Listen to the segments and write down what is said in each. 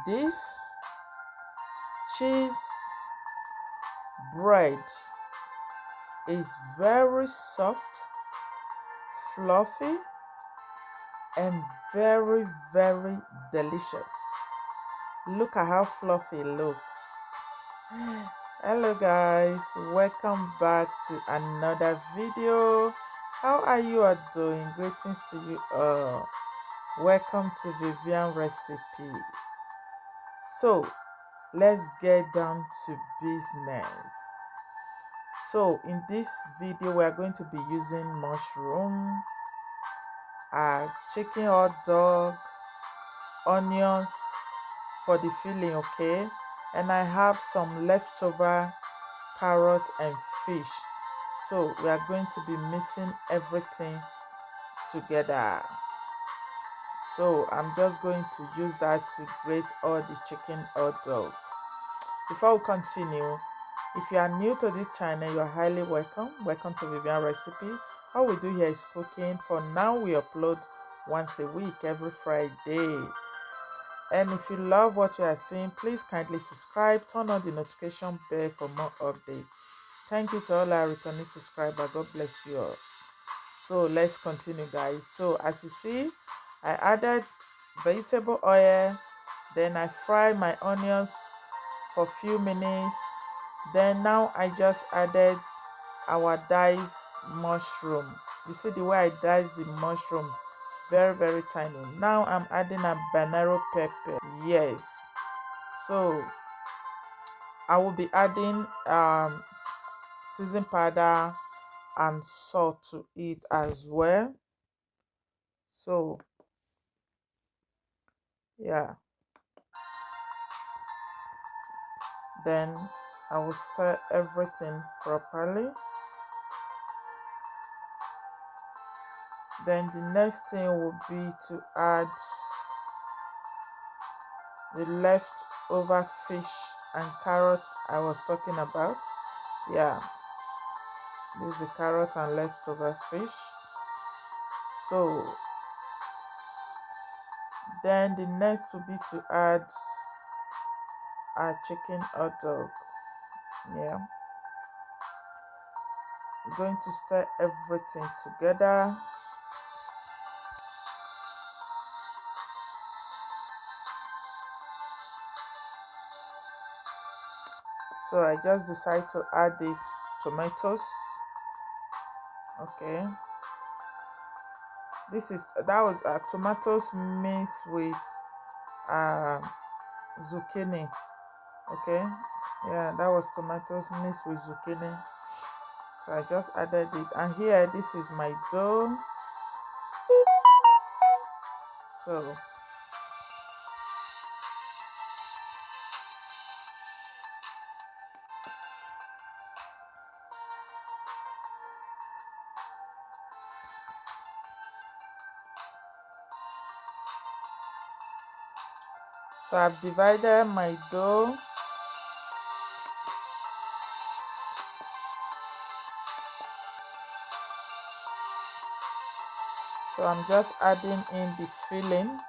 This cheese bread is very soft, fluffy, and very, very delicious. Look at how fluffy it looks. Hello guys, welcome back to another video. How are you all doing? Greetings to you all. Welcome to Vivian Recipe. So let's get down to business. So in this video we are going to be using mushroom, chicken hot dog, onions for the filling, okay, and I have some leftover carrot and fish. So we are going to be mixing everything together. So I'm just going to use that to grate all the chicken hot dog. Before we continue, if you are new to this channel, you are highly welcome. Welcome to Vivian Recipe. All we do here is cooking. For now, we upload once a week, every Friday. And if you love what you are seeing, please kindly subscribe, turn on the notification bell for more updates. Thank you to all our returning subscribers. God bless you all. So let's continue, guys. So as you see, I added vegetable oil, then I fry my onions for a few minutes. Then now I just added our diced mushroom. You see the way I diced the mushroom, very, very tiny. Now I'm adding a habanero pepper. Yes, so I will be adding season powder and salt to it as well. So yeah, then I will stir everything properly. Then the next thing will be to add the leftover fish and carrots I was talking about. Yeah, this is the carrot and leftover fish. So then the next will be to add our chicken hot dog. Yeah, I'm going to stir everything together. So I just decided to add these tomatoes. Okay, that was tomatoes mixed with zucchini. Okay, yeah, that was tomatoes mixed with zucchini. So I just added it, and here this is my dough. So I've divided my dough. So I'm just adding in the filling.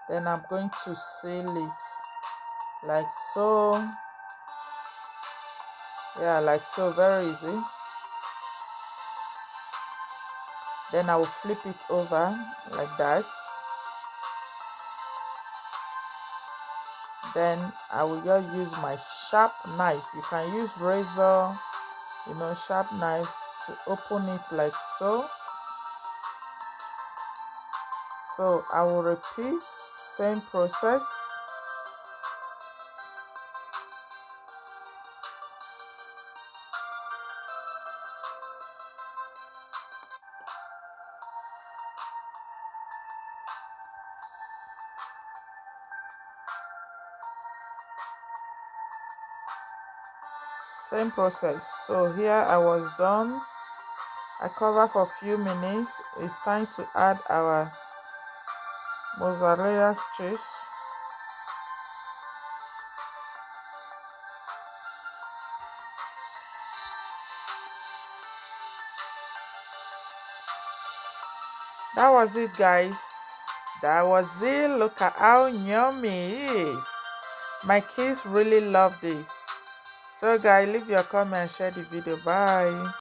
Then I'm going to seal it like so. Yeah, like so, very easy. Then I will flip it over like that. Then I will just use my sharp knife. You can use razor, sharp knife to open it like so. So I will repeat same process. Same process. So here I was done. I cover for a few minutes. It's time to add our mozzarella cheese. That was it, guys. That was it. Look at how yummy it is. My kids really love this. So guys, leave your comment, share the video. Bye.